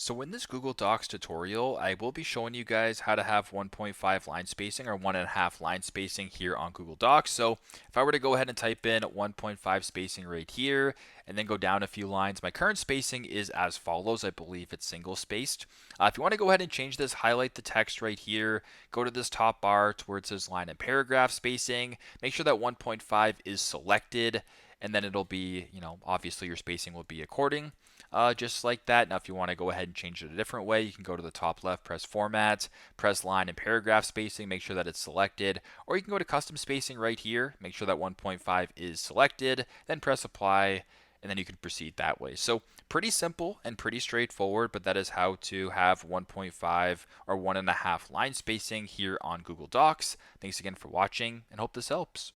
So in this Google Docs tutorial, I will be showing you guys how to have 1.5 line spacing or 1.5 line spacing here on Google Docs. So if I were to go ahead and type in 1.5 spacing right here and then go down a few lines, my current spacing is as follows. I believe it's single spaced. If you want to go ahead and change this, highlight the text right here, go to this top bar to where it says line and paragraph spacing, make sure that 1.5 is selected, and then it'll be, obviously your spacing will be according just like that. Now, if you want to go ahead and change it a different way, you can go to the top left, press Format, press Line and Paragraph Spacing, make sure that it's selected, or you can go to Custom Spacing right here, make sure that 1.5 is selected, then press Apply, and then you can proceed that way. So pretty simple and pretty straightforward, but that is how to have 1.5 or 1.5 line spacing here on Google Docs. Thanks again for watching and hope this helps.